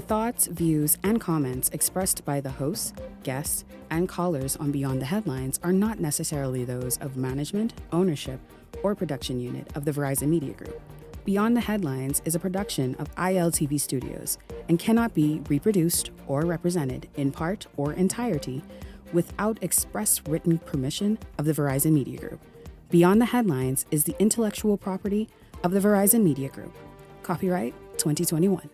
The thoughts, views, and comments expressed by the hosts, guests, and callers on Beyond the Headlines are not necessarily those of management, ownership, or production unit of the Verizon Media Group. Beyond the Headlines is a production of ILTV Studios and cannot be reproduced or represented in part or entirety without express written permission of the Verizon Media Group. Beyond the Headlines is the intellectual property of the Verizon Media Group. Copyright 2021.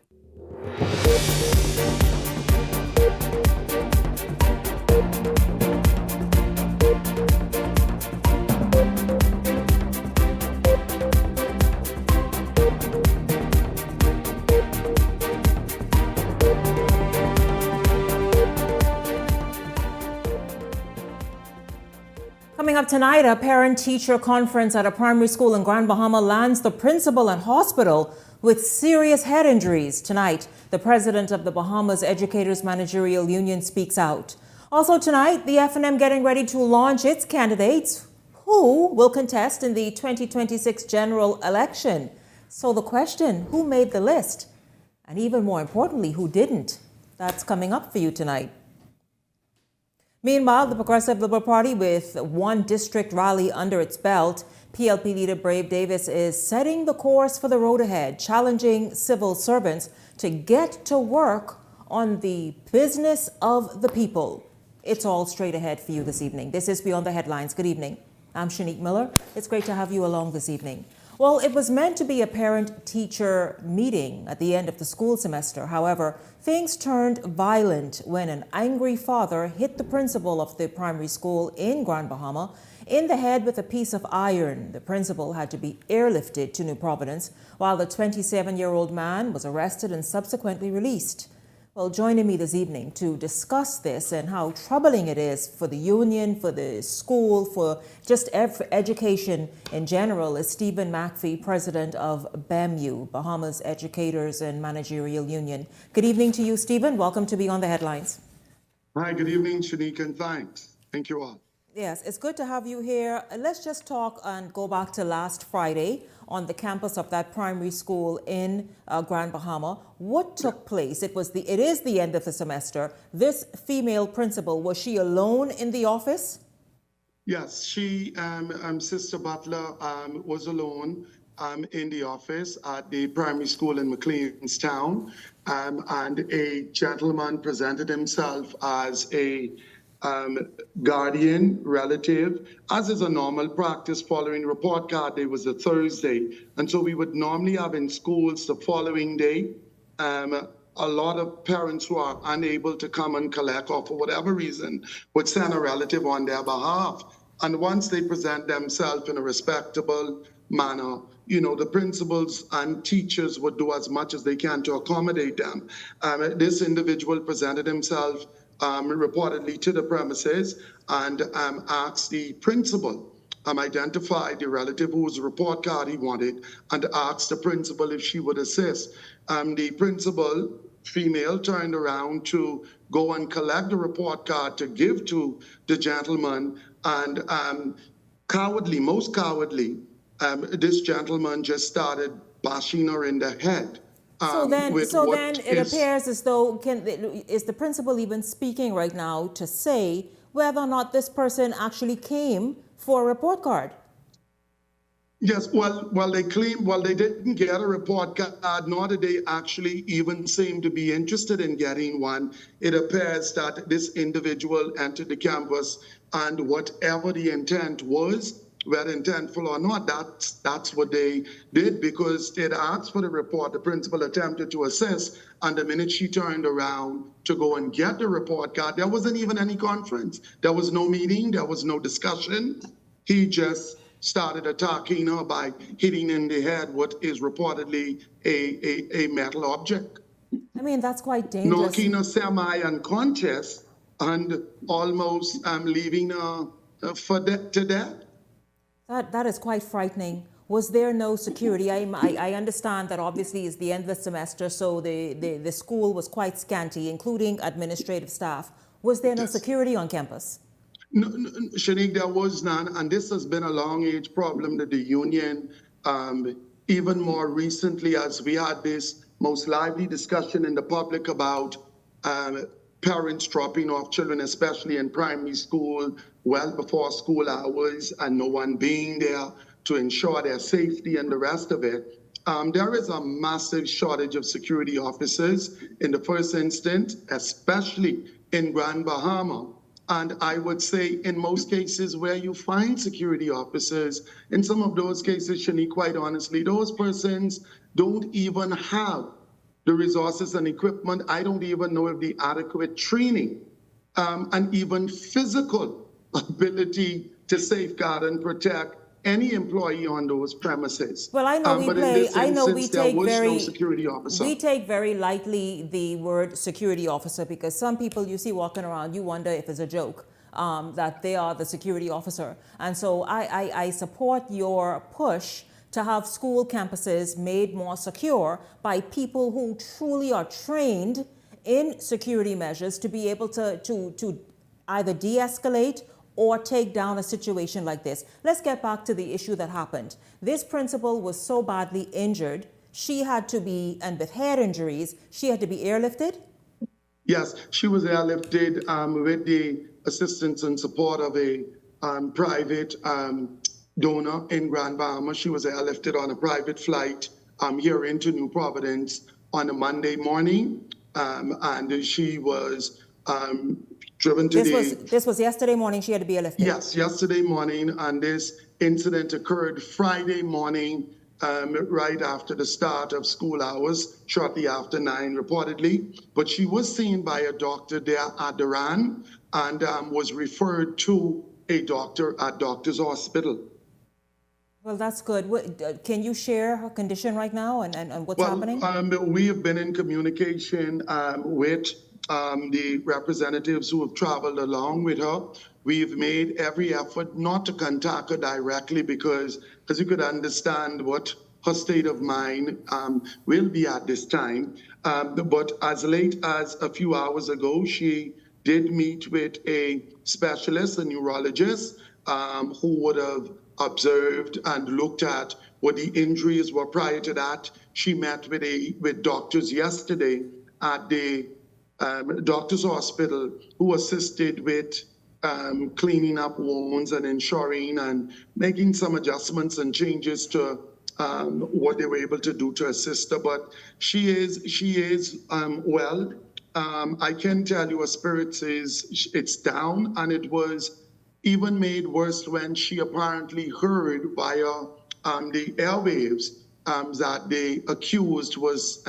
Coming up tonight, a parent-teacher conference at a primary school in Grand Bahama lands the principal and hospital with serious head injuries. Tonight, the president of the Bahamas Educators Managerial Union speaks out. Also tonight, the F&M getting ready to launch its candidates who will contest in the 2026 general election. So the question, who made the list? And even more importantly, who didn't? That's coming up for you tonight. Meanwhile, the Progressive Liberal Party, with one district rally under its belt, PLP leader Brave Davis is setting the course for the road ahead, challenging civil servants to get to work on the business of the people. It's all straight ahead for you this evening. This is Beyond the Headlines. Good evening. I'm Shanique Miller. It's great to have you along this evening. Well, it was meant to be a parent-teacher meeting at the end of the school semester. However, things turned violent when an angry father hit the principal of the primary school in Grand Bahama in the head with a piece of iron. The principal had to be airlifted to New Providence, while the 27-year-old man was arrested and subsequently released. Well, joining me this evening to discuss this and how troubling it is for the union, for the school, for just education in general is Stephen McPhee, president of BEMU, Bahamas Educators and Managerial Union. Good evening to you, Stephen. Welcome to Beyond the Headlines. Hi, good evening, Shanique, and thanks. Thank you all. Yes, it's good to have you here. Let's just talk and go back to last Friday on the campus of that primary school in Grand Bahama. What took place? It is the end of the semester. This female principal, was she alone in the office? Yes, she, Sister Butler, was alone in the office at the primary school in McLeanstown, and a gentleman presented himself as a guardian, relative, as is a normal practice following report card day. Was a Thursday. And so we would normally have in schools the following day, a lot of parents who are unable to come and collect or for whatever reason would send a relative on their behalf. And once they present themselves in a respectable manner, the principals and teachers would do as much as they can to accommodate them. This individual presented himself reportedly to the premises and asked the principal, identify the relative whose report card he wanted, and asked the principal if she would assist. The principal, female, turned around to go and collect the report card to give to the gentleman, and most cowardly, this gentleman just started bashing her in the head. So then it appears as though, is the principal even speaking right now to say whether or not this person actually came for a report card? Yes, well, they claim, they didn't get a report card, nor did they actually even seem to be interested in getting one. It appears that this individual entered the campus, and whatever the intent was, whether intentful or not, that's what they did, because they'd asked for the report. The principal attempted to assist, and the minute she turned around to go and get the report card, there wasn't even any conference. There was no meeting. There was no discussion. He just started attacking her by hitting in the head what is reportedly a metal object. I mean, that's quite dangerous. Knocking her semi-unconscious and almost leaving her to death. That is quite frightening. Was there no security? I understand that obviously it's the end of the semester, so the school was quite scanty, including administrative staff. Was there no security on campus? No, Shanique, there was none, and this has been a long-age problem that the union, even more recently, as we had this most lively discussion in the public about parents dropping off children, especially in primary school, well before school hours, and no one being there to ensure their safety and the rest of it. There is a massive shortage of security officers in the first instance, especially in Grand Bahama. And I would say in most cases where you find security officers, in some of those cases, Shani, quite honestly, those persons don't even have the resources and equipment. I don't even know if the adequate training and even physical ability to safeguard and protect any employee on those premises. Well, I know but in this instance, there was no very security officer. we take very lightly the word security officer because some people you see walking around, you wonder if it's a joke that they are the security officer. And so I support your push to have school campuses made more secure by people who truly are trained in security measures to be able to either de-escalate or take down a situation like this. Let's get back to the issue that happened. This principal was so badly injured, she had to be, and with head injuries, she had to be airlifted? Yes, she was airlifted with the assistance and support of a private donor in Grand Bahama. She was airlifted on a private flight here into New Providence on a Monday morning, and she was driven to This was yesterday morning. She had to be airlifted. Yes, yesterday morning, and this incident occurred Friday morning, right after the start of school hours, shortly after 9, reportedly. But she was seen by a doctor there at Duran and was referred to a doctor at Doctor's Hospital. Well, that's good. Can you share her condition right now and what's happening? We have been in communication with the representatives who have traveled along with her. We've made every effort not to contact her directly because, as you could understand, what her state of mind will be at this time. But as late as a few hours ago, she did meet with a specialist, a neurologist, who would have observed and looked at what the injuries were prior to that. She met with doctors yesterday at the Doctor's Hospital who assisted with cleaning up wounds and ensuring and making some adjustments and changes to what they were able to do to assist her. But she is well. I can tell you her spirits it's down, and it was even made worse when she apparently heard via the airwaves that the accused was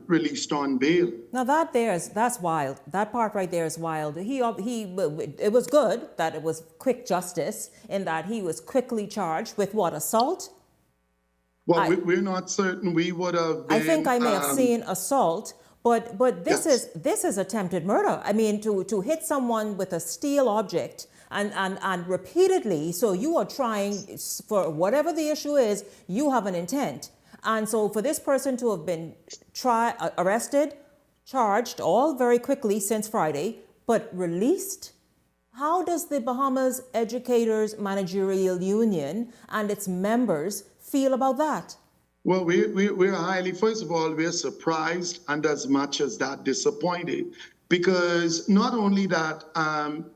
released on bail. Now that's wild. That part right there is wild. It was good that it was quick justice in that he was quickly charged with what, assault? Well, we're not certain. We would have been, I think I may have seen assault, but this yes. this is attempted murder. I mean, to hit someone with a steel object and repeatedly. So you are trying, for whatever the issue is, you have an intent. And so for this person to have been arrested, charged, all very quickly since Friday, but released, how does the Bahamas Educators Managerial Union and its members feel about that? Well, we're highly, first of all, we're surprised and as much as that disappointed, because not only that,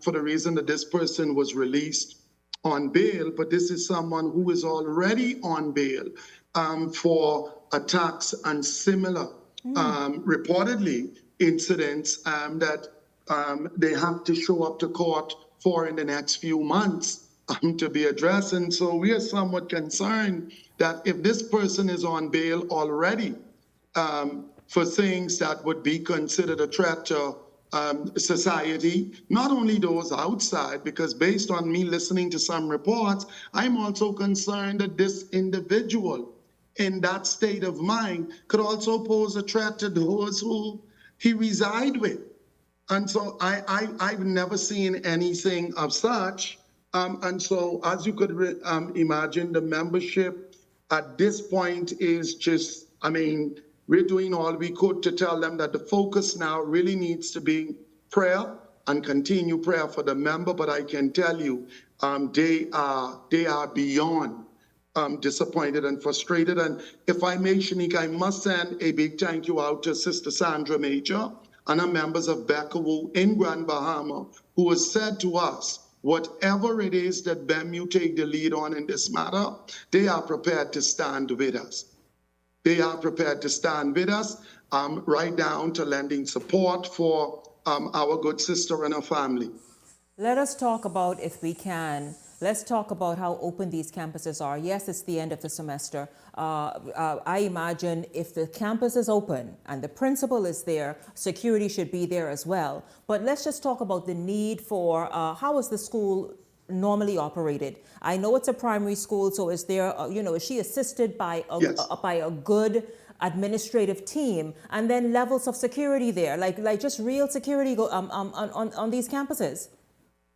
for the reason that this person was released on bail, but this is someone who is already on bail for attacks and similar, reportedly, incidents that they have to show up to court for in the next few months to be addressed. And so we are somewhat concerned that if this person is on bail already for things that would be considered a threat to society, not only those outside, because based on me listening to some reports, I'm also concerned that this individual in that state of mind could also pose a threat to those who he reside with. And so I've never seen anything of such. And so as you could imagine, the membership at this point is just, I mean, we're doing all we could to tell them that the focus now really needs to be prayer and continue prayer for the member. But I can tell you, they are beyond disappointed and frustrated. And if I may, Shanique, I must send a big thank you out to Sister Sandra Major and our members of Beckerwood in Grand Bahama, who has said to us, whatever it is that BEMU take the lead on in this matter, they are prepared to stand with us. They are prepared to stand with us, right down to lending support for our good sister and her family. Let us talk about, if we can, let's talk about how open these campuses are. Yes, it's the end of the semester. I imagine if the campus is open and the principal is there, security should be there as well. But let's just talk about the need for, how is the school normally operated? I know it's a primary school, so is there, is she assisted by Yes. by a good administrative team, and then levels of security there, like just real security on these campuses?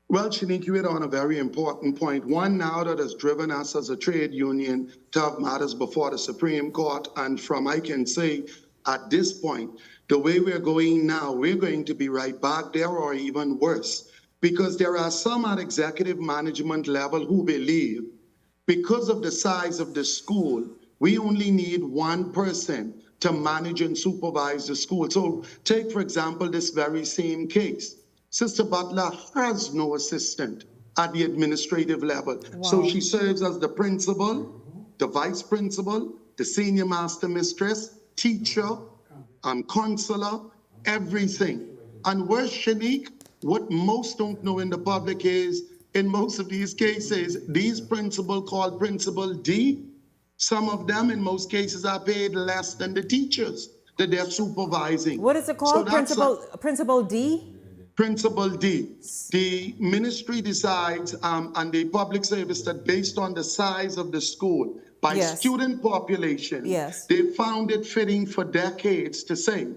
Well, Shanique, you hit on a very important point. One now that has driven us as a trade union to have matters before the Supreme Court. And from, I can say, at this point, the way we're going now, we're going to be right back there or even worse. Because there are some at executive management level who believe because of the size of the school, we only need one person to manage and supervise the school. So take, for example, this very same case. Sister Butler has no assistant at the administrative level. Wow. So she serves as the principal, the vice principal, the senior master mistress, teacher, counselor, everything. And worse, Shanique, what most don't know in the public is, in most of these cases, these principal called Principal D, some of them in most cases are paid less than the teachers that they're supervising. What is it called? Principal D? Principal D. The ministry decides, and the public service, that based on the size of the school, by Yes. student population, Yes. they found it fitting for decades to say,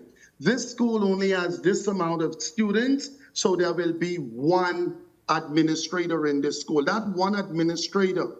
this school only has this amount of students, so there will be one administrator in this school. That one administrator,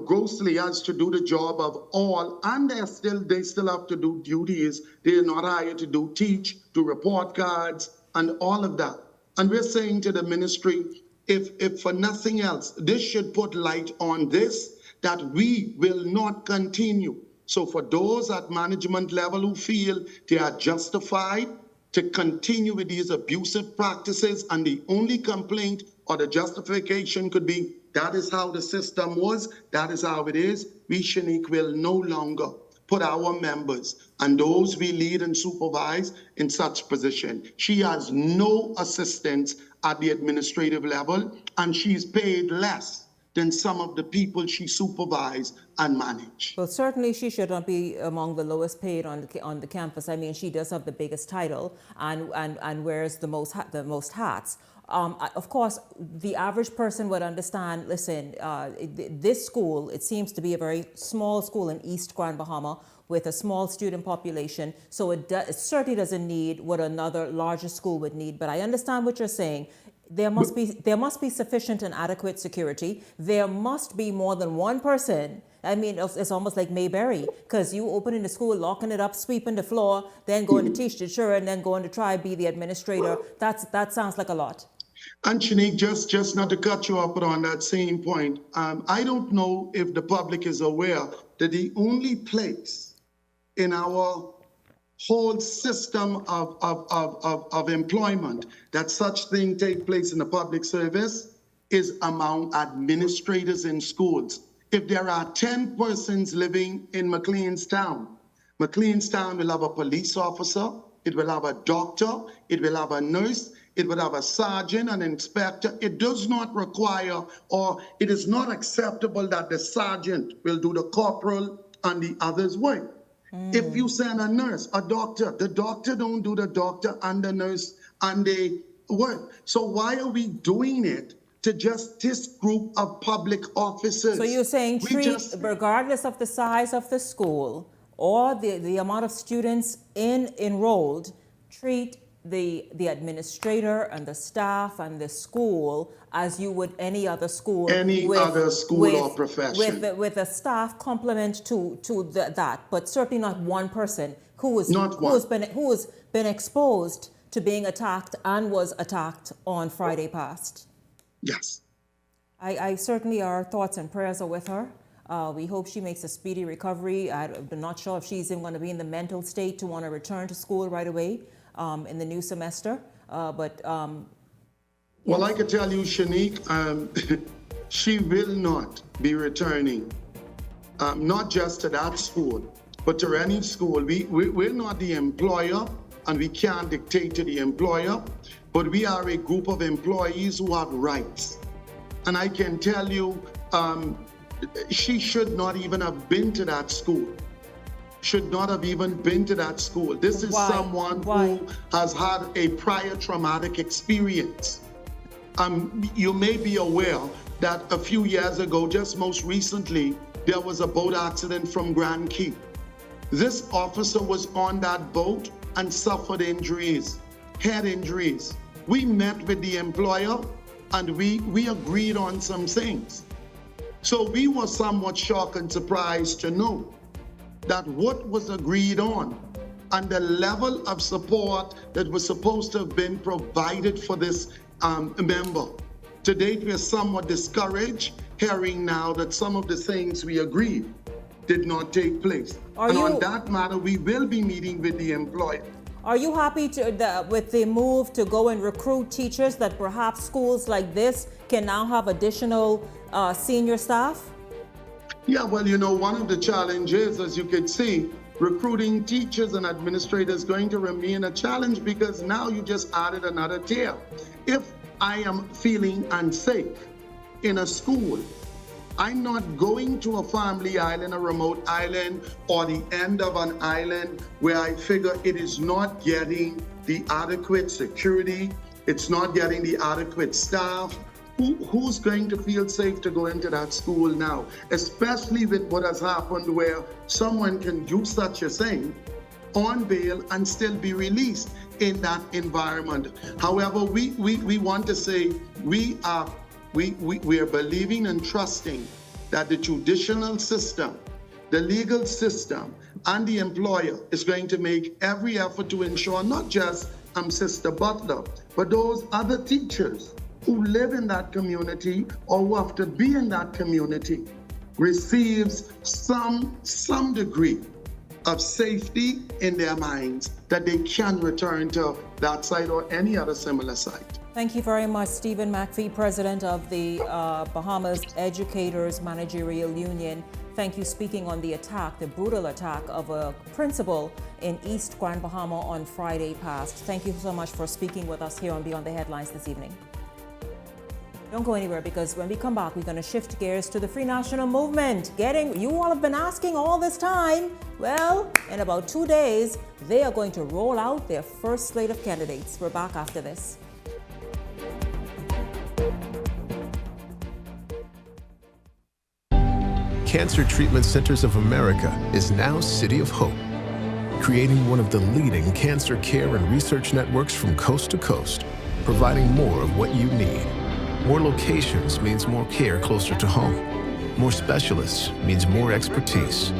grossly has to do the job of all, and they still have to do duties. They are not hired to teach, to report cards, and all of that. And we're saying to the ministry, if for nothing else, this should put light on this, that we will not continue. So for those at management level who feel they are justified to continue with these abusive practices, and the only complaint or the justification could be, that is how the system was, that is how it is, we, Shanique, will no longer put our members and those we lead and supervise in such position. She has no assistance at the administrative level, and she's paid less than some of the people she supervised and managed. Well, certainly she should not be among the lowest paid on the campus. I mean, she does have the biggest title and wears the most hats. Of course, the average person would understand, listen, this school, it seems to be a very small school in East Grand Bahama with a small student population, so it certainly doesn't need what another larger school would need. But I understand what you're saying. There must be sufficient and adequate security. There must be more than one person. I mean, it's almost like Mayberry, because you opening the school, locking it up, sweeping the floor, then going to teach the children, then going to try be the administrator. That sounds like a lot. And Shanique, just not to cut you up, but on that same point, I don't know if the public is aware that the only place in our whole system of employment that such thing take place in the public service is among administrators in schools. If there are 10 persons living in McLeanstown will have a police officer, it will have a doctor, it will have a nurse, it will have a sergeant, an inspector. It does not require, or it is not acceptable that the sergeant will do the corporal and the others' work. If you send a nurse, a doctor, the doctor don't do the doctor and the nurse and they work. So why are we doing it to just this group of public officers? So you're saying regardless of the size of the school or the amount of students enrolled, treat the administrator and the staff and the school as you would any other school. Other school or profession. With a staff complement to that, but certainly not one person who has been exposed to being attacked and was attacked on Friday past. Yes. I certainly, our thoughts and prayers are with her. We hope she makes a speedy recovery. I'm not sure if she's even going to be in the mental state to want to return to school right away in the new semester. Well, I can tell you, Shanique, she will not be returning, not just to that school, but to any school. We're not the employer, and we can't dictate to the employer, but we are a group of employees who have rights. And I can tell you, she should not even have been to that school. Should not have even been to that school. This is someone who has had a prior traumatic experience. You may be aware that a few years ago, just most recently, there was a boat accident from Grand Key. This officer was on that boat and suffered injuries, head injuries. We met with the employer and we agreed on some things. So we were somewhat shocked and surprised to know that what was agreed on and the level of support that was supposed to have been provided for this member. To date, we are somewhat discouraged hearing now that some of the things we agreed did not take place. On that matter, we will be meeting with the employer. Are you happy with the move to go and recruit teachers, that perhaps schools like this can now have additional senior staff? Yeah, well, one of the challenges, as you can see, recruiting teachers and administrators is going to remain a challenge because now you just added another tier. If I am feeling unsafe in a school, I'm not going to a family island, a remote island, or the end of an island where I figure it is not getting the adequate security, it's not getting the adequate staff. Who's going to feel safe to go into that school now? Especially with what has happened where someone can do such a thing on bail and still be released in that environment. However, we want to say we are believing and trusting that the judicial system, the legal system, and the employer is going to make every effort to ensure not just Sister Butler, but those other teachers who live in that community or who have to be in that community receives some degree of safety in their minds that they can return to that site or any other similar site. Thank you very much, Stephen McPhee, President of the Bahamas Educators Managerial Union. Thank you, speaking on the attack, the brutal attack of a principal in East Grand Bahama on Friday past. Thank you so much for speaking with us here on Beyond the Headlines this evening. Don't go anywhere, because when we come back, we're going to shift gears to the Free National Movement. You all have been asking all this time. Well, in about 2 days, they are going to roll out their first slate of candidates. We're back after this. Cancer Treatment Centers of America is now City of Hope, creating one of the leading cancer care and research networks from coast to coast, providing more of what you need. More locations means more care closer to home. More specialists means more expertise.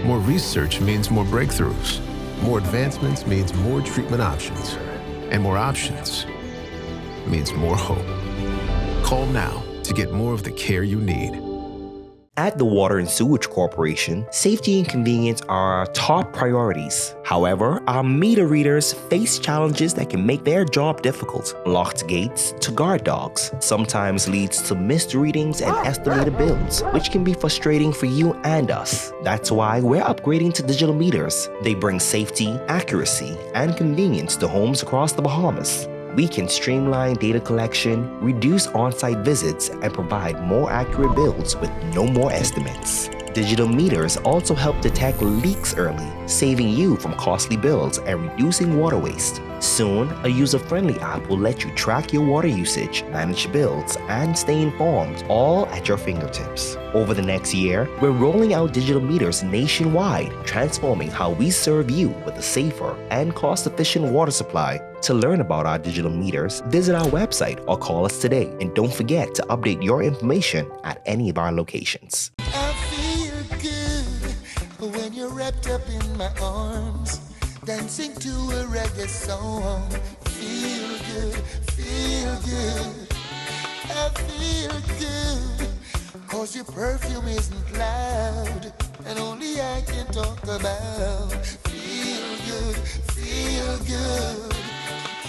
More research means more breakthroughs. More advancements means more treatment options. And more options means more hope. Call now to get more of the care you need. At the Water and Sewage Corporation, safety and convenience are our top priorities. However, our meter readers face challenges that can make their job difficult. Locked gates to guard dogs sometimes leads to missed readings and estimated bills, which can be frustrating for you and us. That's why we're upgrading to digital meters. They bring safety, accuracy, and convenience to homes across the Bahamas. We can streamline data collection, reduce on-site visits, and provide more accurate bills with no more estimates. Digital meters also help detect leaks early, saving you from costly bills and reducing water waste. Soon, a user-friendly app will let you track your water usage, manage bills, and stay informed, all at your fingertips. Over the next year, we're rolling out digital meters nationwide, transforming how we serve you with a safer and cost-efficient water supply. To learn about our digital meters, visit our website or call us today. And don't forget to update your information at any of our locations. I feel good when you're wrapped up in my arms, dancing to a reggae song. Feel good, I feel good, 'cause your perfume isn't loud, and only I can talk about. Feel good, feel good.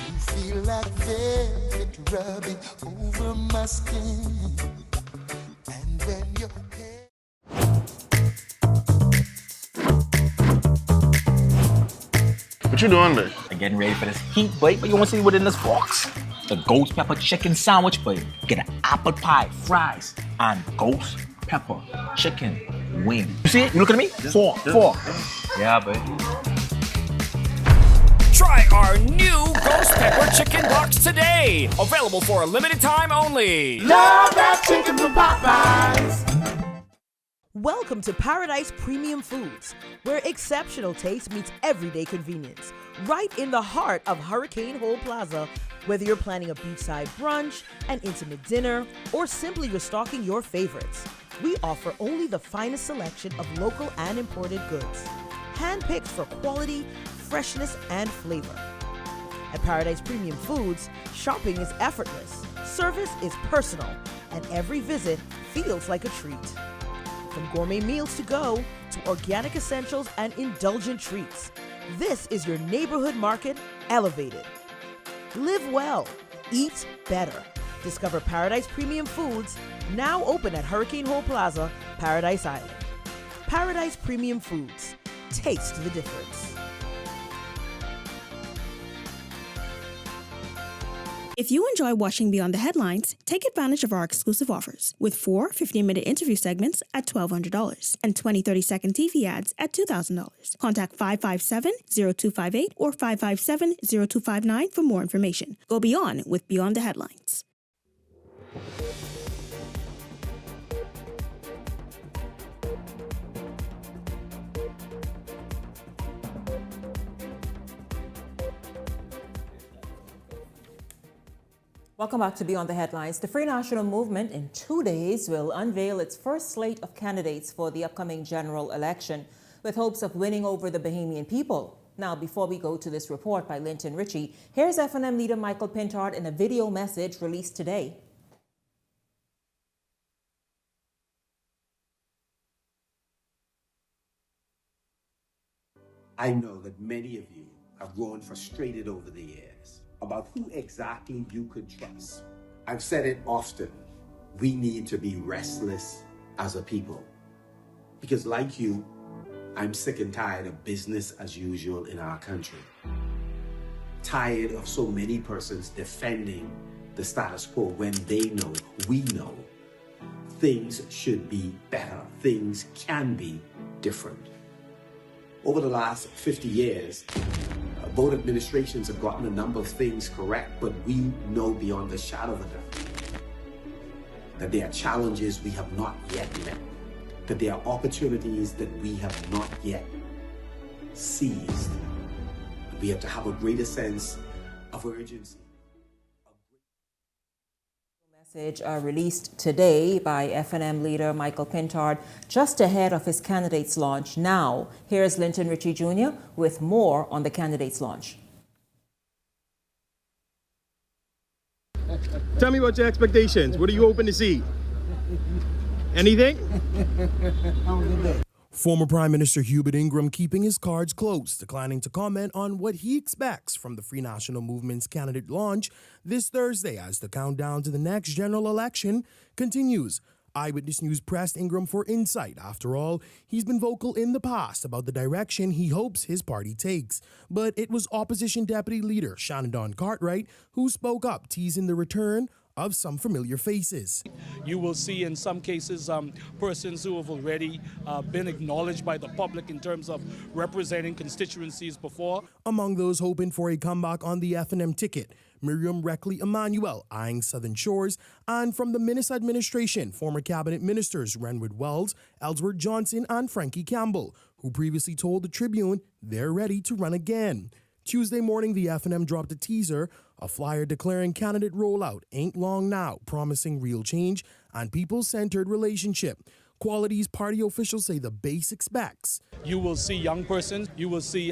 You feel like velvet rubbing over my skin. And when your hair... What you doing there? I'm getting ready for this heat, boy. But you want to see what in this box? The ghost pepper chicken sandwich, boy. Get an apple pie, fries, and ghost pepper chicken wing. You see it? You look at me? Four. Yeah, boy. Try our new Ghost Pepper Chicken Box today. Available for a limited time only. Love that chicken from Popeyes. Welcome to Paradise Premium Foods, where exceptional taste meets everyday convenience. Right in the heart of Hurricane Hole Plaza, whether you're planning a beachside brunch, an intimate dinner, or simply restocking your favorites, we offer only the finest selection of local and imported goods, handpicked for quality, freshness, and flavor. At Paradise Premium Foods, shopping is effortless, service is personal, and every visit feels like a treat. From gourmet meals to go to organic essentials and indulgent treats, this is your neighborhood market elevated. Live well, eat better. Discover Paradise Premium Foods, now open at Hurricane Hole Plaza, Paradise Island. Paradise Premium Foods. Taste the difference. If you enjoy watching Beyond the Headlines, take advantage of our exclusive offers with 4 15-minute interview segments at $1,200 and 20 30-second TV ads at $2,000. Contact 557-0258 or 557-0259 for more information. Go beyond with Beyond the Headlines. Welcome back to Beyond the Headlines. The Free National Movement in 2 days will unveil its first slate of candidates for the upcoming general election with hopes of winning over the Bahamian people. Now, before we go to this report by Linton Ritchie, here's FNM leader Michael Pintard in a video message released today. I know that many of you have grown frustrated over the years about who exactly you could trust. I've said it often, we need to be restless as a people. Because like you, I'm sick and tired of business as usual in our country. Tired of so many persons defending the status quo when they know, we know, things should be better, things can be different. Over the last 50 years, both administrations have gotten a number of things correct, but we know beyond a shadow of a doubt that there are challenges we have not yet met, that there are opportunities that we have not yet seized. We have to have a greater sense of urgency. Message released today by FNM leader Michael Pintard just ahead of his candidates launch. Now, here's Linton Ritchie Jr. with more on the candidates launch. Tell me about your expectations. What are you hoping to see? Anything? Former Prime Minister Hubert Ingram keeping his cards close, declining to comment on what he expects from the Free National Movement's candidate launch this Thursday as the countdown to the next general election continues. Eyewitness News pressed Ingram for insight. After all, he's been vocal in the past about the direction he hopes his party takes. But it was opposition deputy leader Shannon Cartwright who spoke up, teasing the return of some familiar faces. You will see in some cases persons who have already been acknowledged by the public in terms of representing constituencies before. Among those hoping for a comeback on the FNM ticket, Miriam Reckley Emmanuel eyeing Southern Shores, and from the Minnis administration, former cabinet ministers Renwood Wells, Ellsworth Johnson, and Frankie Campbell, who previously told the Tribune they're ready to run again. Tuesday morning, the FNM dropped a teaser, a flyer declaring candidate rollout ain't long now, promising real change and people-centered relationship. qualities party officials say the base expects. You will see young persons, you will see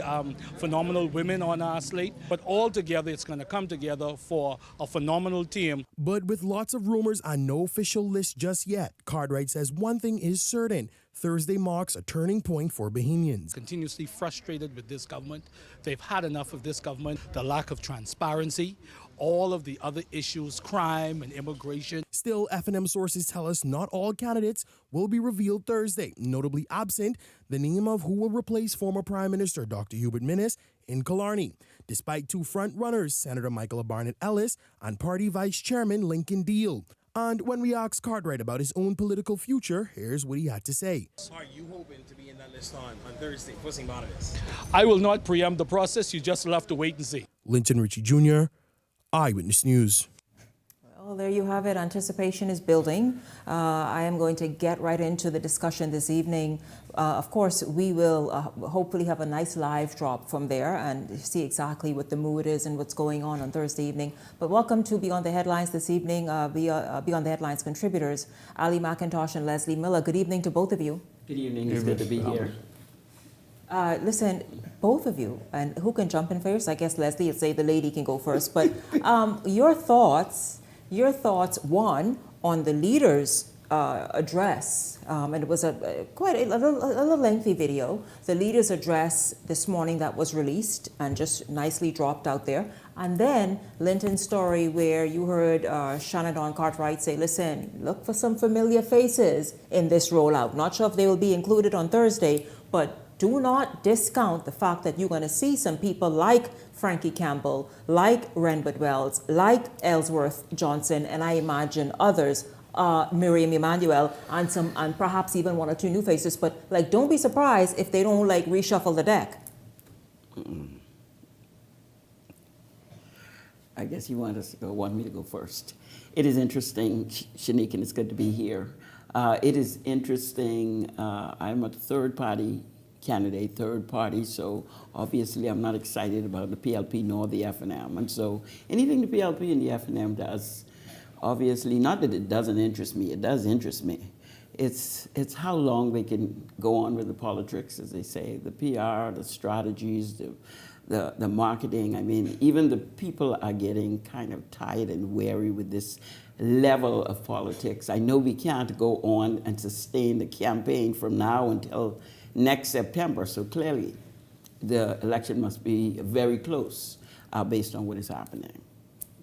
phenomenal women on our slate, but all together it's going to come together for a phenomenal team. But with lots of rumors and no official list just yet, Cartwright says one thing is certain. Thursday marks a turning point for Bahamians. Continuously frustrated with this government. They've had enough of this government, the lack of transparency, all of the other issues, crime and immigration. Still, F&M sources tell us not all candidates will be revealed Thursday, notably absent the name of who will replace former Prime Minister Dr. Hubert Minnis in Killarney, despite two front-runners, Senator Michael Barnett Ellis and Party Vice Chairman Lincoln Deal. And when we asked Cartwright about his own political future, here's what he had to say. Are you hoping to be in that list on Thursday? What's the about this? I will not preempt the process. You just have to wait and see. Linton Ritchie Jr., Eyewitness News. Well, there you have it. Anticipation is building. I am going to get right into the discussion this evening. Of course, we will hopefully have a nice live drop from there and see exactly what the mood is and what's going on Thursday evening. But welcome to Beyond the Headlines this evening. Beyond the Headlines contributors, Ali McIntosh and Leslie Miller. Good evening to both of you. Good evening. It's good to be here. Listen, both of you, and who can jump in first? I guess Leslie would say the lady can go first. But your thoughts, one, on the leader's address, and it was quite a little lengthy video. The leader's address this morning that was released and just nicely dropped out there. And then Linton's story where you heard Shannon Cartwright say, listen, look for some familiar faces in this rollout. Not sure if they will be included on Thursday, but do not discount the fact that you're going to see some people like Frankie Campbell, like Renbert Wells, like Ellsworth Johnson, and I imagine others, Miriam Emanuel, and perhaps even one or two new faces. But don't be surprised if they don't reshuffle the deck. I guess you want me to go first. It is interesting, Shanique, and it's good to be here. It is interesting. I'm a third-party candidate, third party, so obviously I'm not excited about the PLP nor the F&M. And so anything the PLP and the F&M does, obviously, not that it doesn't interest me, it does interest me. It's how long they can go on with the politics, as they say, the PR, the strategies, the marketing. I mean, even the people are getting kind of tired and wary with this level of politics. I know we can't go on and sustain the campaign from now until next September, so clearly the election must be very close based on what is happening.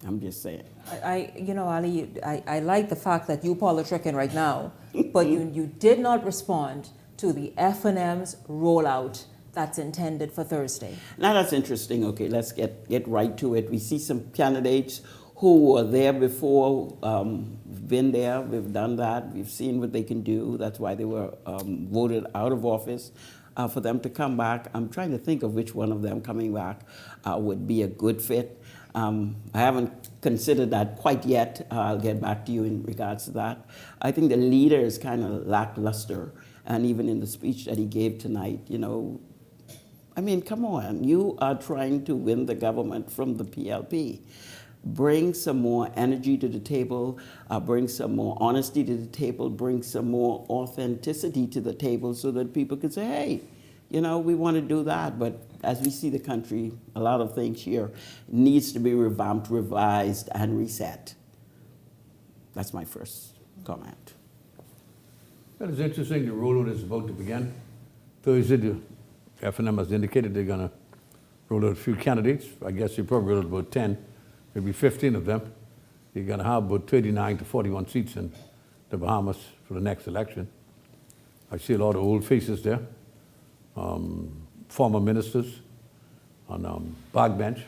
I'm just saying. Ali, I like the fact that you politicking right now, but you did not respond to the F&M's rollout that's intended for Thursday. Now that's interesting. Okay, let's get right to it. We see some candidates who were there before, been there, we've done that, we've seen what they can do. That's why they were voted out of office. For them to come back, I'm trying to think of which one of them coming back would be a good fit. I haven't considered that quite yet. I'll get back to you in regards to that. I think the leader is kind of lackluster, and even in the speech that he gave tonight, I mean, come on, you are trying to win the government from the PLP. Bring some more energy to the table, bring some more honesty to the table, bring some more authenticity to the table so that people can say, hey, we want to do that. But as we see the country, a lot of things here needs to be revamped, revised, and reset. That's my first comment. Well, it's interesting the rollout is about to begin. Thursday, the F&M has indicated they're going to roll out a few candidates. I guess they probably roll out about 10. Maybe 15 of them. You're going to have about 39 to 41 seats in the Bahamas for the next election. I see a lot of old faces there, former ministers on backbench.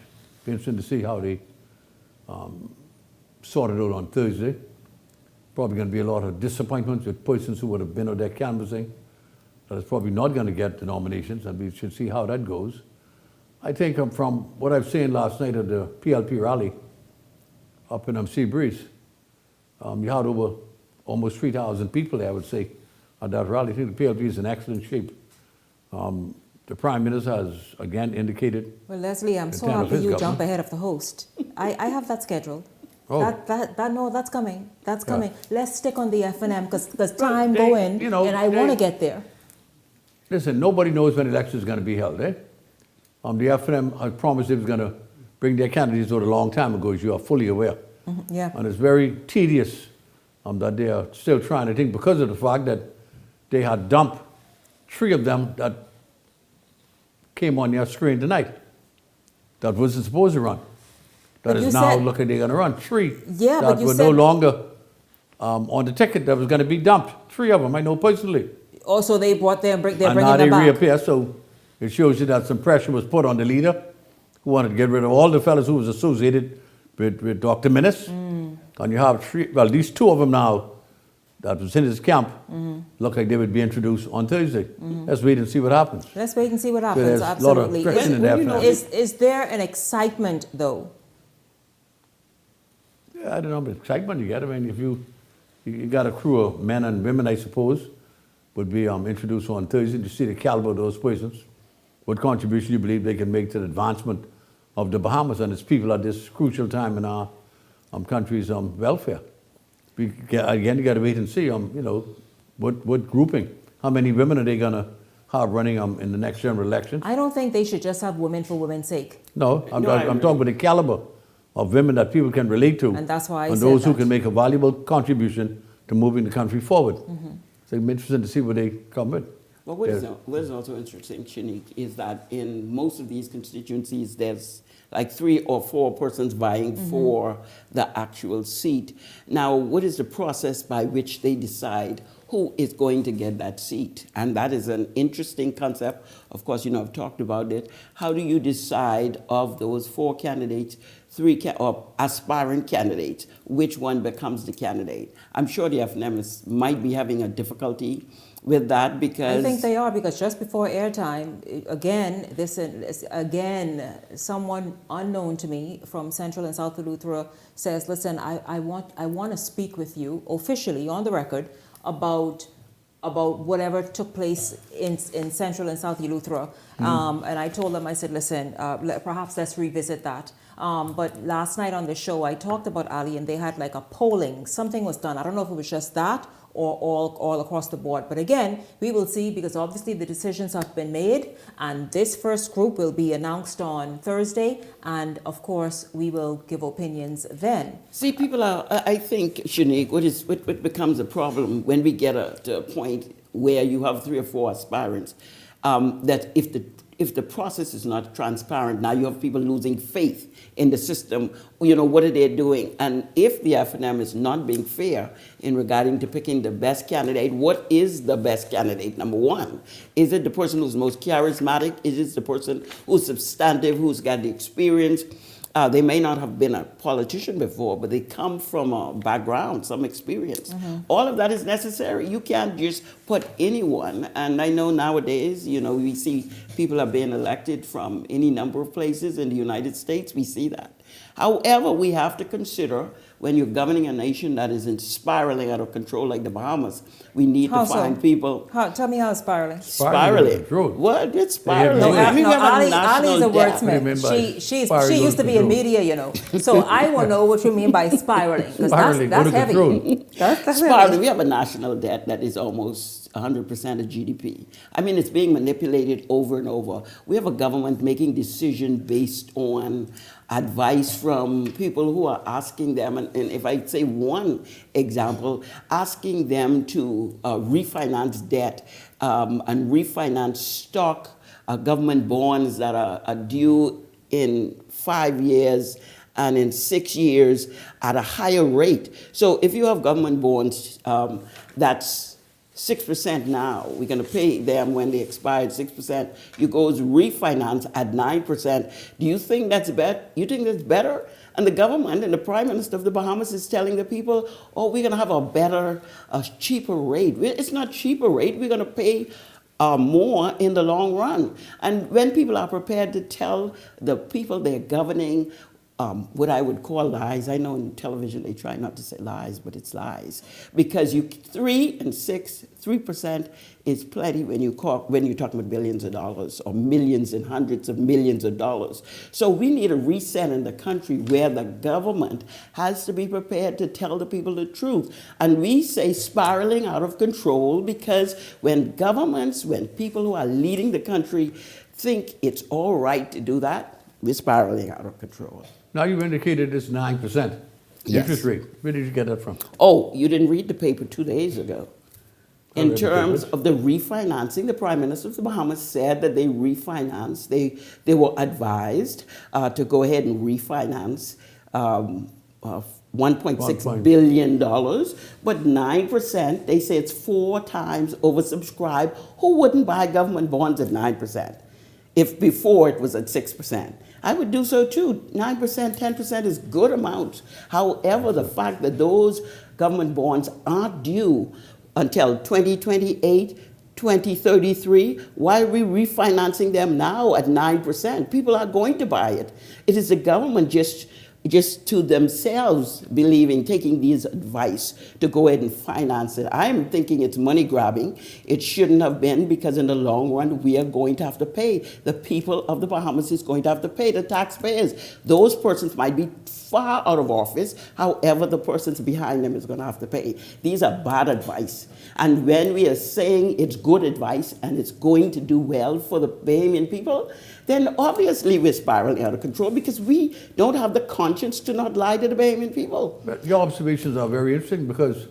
Be interesting to see how they sort it out on Thursday. Probably going to be a lot of disappointments with persons who would have been out there canvassing that is probably not going to get the nominations, and we should see how that goes. I think from what I've seen last night at the PLP rally up in Sea Breeze, you had over almost 3,000 people there, I would say, at that rally. I think the PLP is in excellent shape. The Prime Minister has again indicated. Well, Leslie, I'm so happy you jump ahead of the host. I have that scheduled. Oh. No, that's coming. That's Yeah. coming. Let's stick on the F&M because time going, you know, and I want to get there. Listen, nobody knows when election is going to be held, eh? The FNM, I promised it was going to bring their candidates out a long time ago, as you are fully aware. Yeah. And it's very tedious that they are still trying to think because of the fact that they had dumped 3 of them that came on their screen tonight. That wasn't supposed to run. That But is you now said- looking they're going to run. 3 Yeah, that but you were said- no longer on the ticket that was going to be dumped. 3 of them, I know personally. Also, they brought them, they're And bringing now they them back. reappear, so it shows you that some pressure was put on the leader who wanted to get rid of all the fellas who was associated with Dr. Minnis. And you have 3, well, these 2 of them now that was in his camp look like they would be introduced on Thursday. Let's wait and see what happens. Let's wait and see what happens. there's a lot of Absolutely. friction in there. Is there an excitement though? Yeah, I don't know, but excitement you get. I mean, if you got a crew of men and women, I suppose, would be introduced on Thursday to see the caliber of those persons, what contribution you believe they can make to the advancement of the Bahamas and its people at this crucial time in our country's welfare. Again, you got to wait and see, what grouping, how many women are they going to have running in the next general election? I don't think they should just have women for women's sake. No, I'm talking about the caliber of women that people can relate to. And that's why I and said those who that. can make a valuable contribution to moving the country forward. So it'll be interesting to see what they come with. But what is also interesting, Shanique, is that in most of these constituencies, there's like 3 or 4 persons vying for the actual seat. Now, what is the process by which they decide who is going to get that seat? And that is an interesting concept. Of course, I've talked about it. How do you decide of those 4 candidates, 3 or aspiring candidates, which one becomes the candidate? I'm sure the FNM might be having a difficulty with that because I think they are, because just before airtime, someone unknown to me from Central and South Eleuthera says, listen, I want to speak with you officially on the record about whatever took place in Central and South Eleuthera. And I told them, I said, listen, perhaps let's revisit that. But last night on the show, I talked about Ali, and they had like a polling. Something was done. I don't know if it was just that or all across the board. But again, we will see, because obviously the decisions have been made, and this first group will be announced on Thursday. And of course, we will give opinions then. See, people are, I think, Shanique, what becomes a problem when we get to a point where you have 3 or 4 aspirants, that if the process is not transparent, now you have people losing faith in the system. What are they doing? And if the FNM is not being fair in regarding to picking the best candidate, what is the best candidate? Number one, is it the person who's most charismatic? Is it the person who's substantive, who's got the experience? They may not have been a politician before, but they come from a background, some experience. All of that is necessary. You can't just put anyone. And I know nowadays, we see people are being elected from any number of places in the United States. We see that. However, we have to consider, when you're governing a nation that is spiraling out of control like the Bahamas, we need to find people. Tell me how it's spiraling. Spiraling. What? It's spiraling. No, Ali Ali's a wordsmith. She used to be in media, So I will know what you mean by spiraling, because that's heavy. That's Spiraling. heavy. We have a national debt that is almost 100% of GDP. I mean, it's being manipulated over and over. We have a government making decisions based on advice from people who are asking them, and if I say one example, asking them to refinance debt and refinance stock government bonds that are due in 5 years and in 6 years at a higher rate. So if you have government bonds that's 6% now, we're going to pay them when they expire at 6%. You go refinance at 9%. Do you think that's better? You think that's better? And the government and the Prime Minister of the Bahamas is telling the people, oh, we're going to have a cheaper rate. It's not cheaper rate. We're going to pay more in the long run. And when people are prepared to tell the people they're governing what I would call lies. I know in television they try not to say lies, but it's lies. Because 3% is plenty when you're talking about billions of dollars or millions and hundreds of millions of dollars. So we need a reset in the country where the government has to be prepared to tell the people the truth. And we say spiraling out of control because when people who are leading the country think it's all right to do that, we're spiraling out of control. Now you've indicated it's 9% interest rate. Where did you get that from? Oh, you didn't read the paper 2 days ago. In terms of the refinancing, the Prime Minister of the Bahamas said that they refinanced. They were advised to go ahead and refinance $1.6 billion, but 9%, they say it's 4 times oversubscribed. Who wouldn't buy government bonds at 9%? If before it was at 6%. I would do so too. 9%, 10% is good amounts. However, the fact that those government bonds aren't due until 2028, 2033, why are we refinancing them now at 9%? People are going to buy it. It is the government just to themselves taking these advice to go ahead and finance it. I'm thinking it's money grabbing. It shouldn't have been, because in the long run, we are going to have to pay. The people of the Bahamas is going to have to pay, the taxpayers. Those persons might be far out of office. However, the persons behind them is going to have to pay. These are bad advice. And when we are saying it's good advice and it's going to do well for the Bahamian people, then obviously we're spiraling out of control because we don't have the conscience to not lie to the Bahamian people. But your observations are very interesting because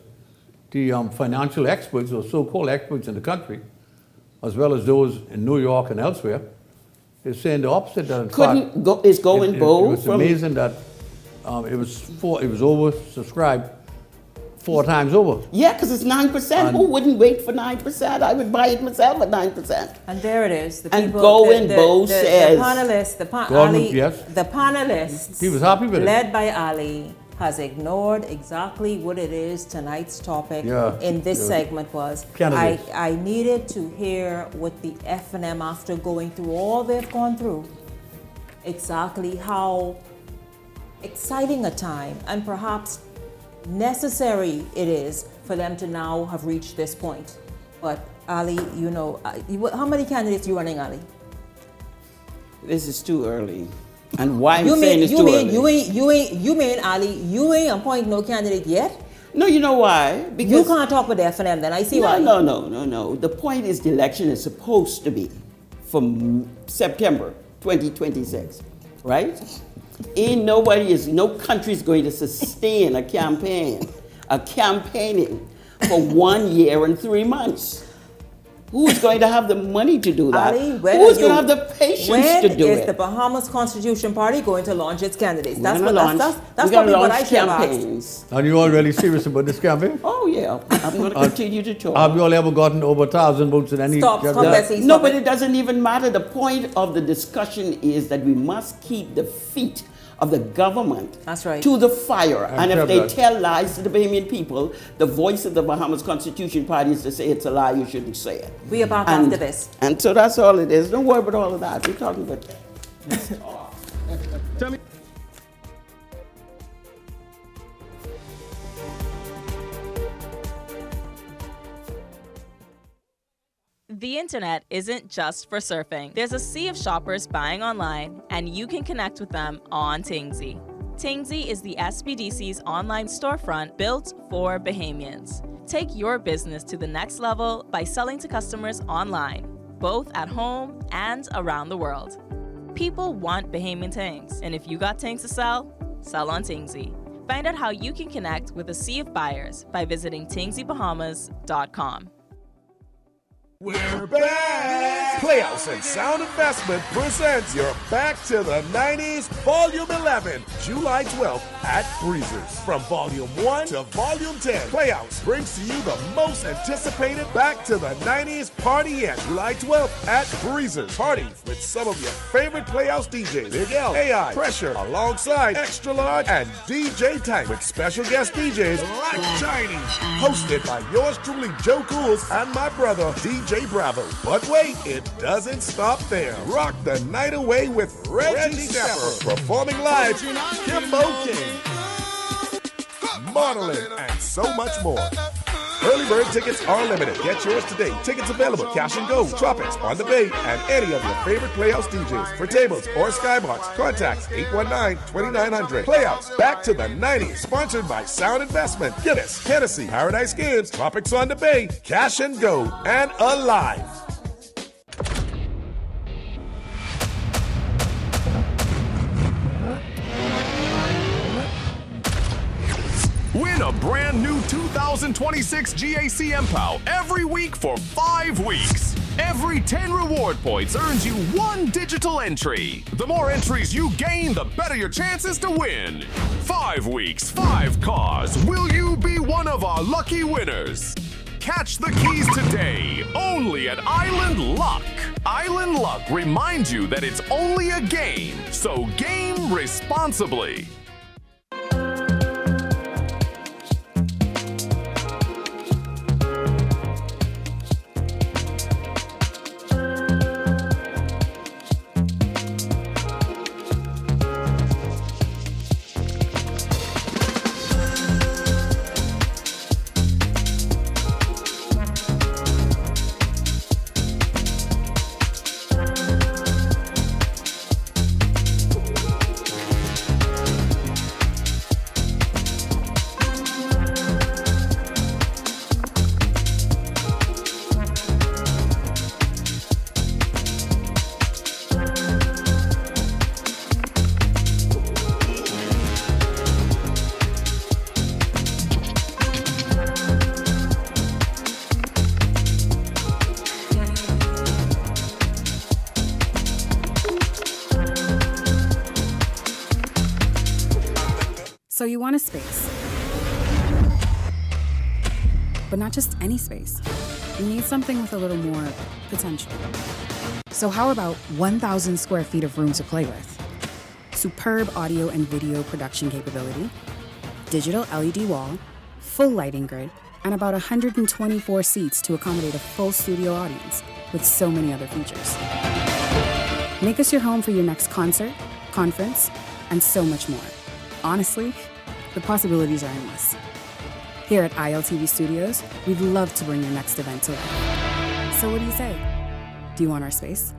the financial experts or so-called experts in the country, as well as those in New York and elsewhere, they're saying the opposite. That It's going both. It was amazing that it was oversubscribed 4 times over. Yeah, because it's 9%. Who wouldn't wait for 9%? I would buy it myself at 9%. And there it is. The and people, says. The panelists, he was happy with led by Ali, has ignored exactly what it is tonight's topic in this segment was. I needed to hear what the F&M, after going through all they've gone through, exactly how exciting a time and perhaps necessary it is for them to now have reached this point. But Ali, how many candidates are you running, Ali? This is too early. And why I'm saying it's too early. You mean, Ali, you ain't appointed no candidate yet? No, you know why? Because you can't talk with the F&M then. I see why. No. The point is the election is supposed to be from September 2026, right? No country is going to sustain a campaigning for 1 year and 3 months. Who's going to have the money to do that? Ali, who's going to have the patience to do it? When is the Bahamas Constitution Party going to launch its candidates? That's probably what I should have asked. Are you all really serious about this campaign? Oh, yeah. I'm going to continue to talk. Have you all ever gotten over 1,000 votes in any... Stop, Bessie. No, but it doesn't even matter. The point of the discussion is that we must keep the feet of the government to the fire. And if they tell lies to the Bahamian people, the voice of the Bahamas Constitution Party is to say it's a lie, you shouldn't say it. We are back after this. And so that's all it is. Don't worry about all of that. We're talking about Tell me. The internet isn't just for surfing. There's a sea of shoppers buying online, and you can connect with them on Tingsy. Tingsy is the SBDC's online storefront built for Bahamians. Take your business to the next level by selling to customers online, both at home and around the world. People want Bahamian things, and if you got things to sell, sell on Tingsy. Find out how you can connect with a sea of buyers by visiting tingsybahamas.com. We're back! Playhouse and Sound Investment presents your Back to the 90s Volume 11, July 12th at Breezers. From Volume 1 to Volume 10, Playhouse brings to you the most anticipated Back to the 90s party yet. July 12th at Breezers. Party with some of your favorite Playhouse DJs, Big L, AI, Pressure, alongside Extra Large and DJ Tank with special guest DJs like Tiny. Hosted by yours truly, Joe Cools, and my brother, DJ DJ Bravo. But wait, it doesn't stop there. Rock the night away with Reggie Snapper, performing live, Kimbo King, modeling, and so much more. Early bird tickets are limited. Get yours today. Tickets available, cash and go, Tropics, On the Bay, and any of your favorite Playhouse DJs. For tables or Skybox, contacts 819-2900. Playhouse, back to the 90s, sponsored by Sound Investment, Guinness, Hennessy, Paradise Games, Tropics on the Bay, Cash and Go, and Alive. Win a brand new 2026 GAC MPOW every week for 5 weeks. Every 10 reward points earns you 1 digital entry. The more entries you gain, the better your chances to win. 5 weeks, 5 cars. Will you be one of our lucky winners? Catch the keys today, only at Island Luck. Island Luck reminds you that it's only a game, so game responsibly. So you want a space. But not just any space. You need something with a little more potential. So how about 1,000 square feet of room to play with? Superb audio and video production capability, digital LED wall, full lighting grid, and about 124 seats to accommodate a full studio audience with so many other features. Make us your home for your next concert, conference, and so much more. Honestly, the possibilities are endless. Here at ILTV Studios, we'd love to bring your next event to life. So what do you say? Do you want our space?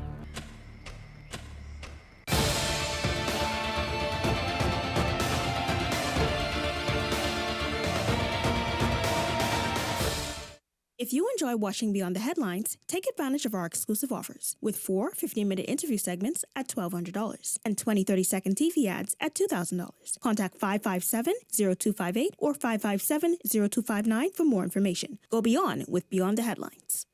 If you enjoy watching Beyond the Headlines, take advantage of our exclusive offers with 4 15-minute interview segments at $1,200 and 20 30-second TV ads at $2,000. Contact 557-0258 or 557-0259 for more information. Go beyond with Beyond the Headlines.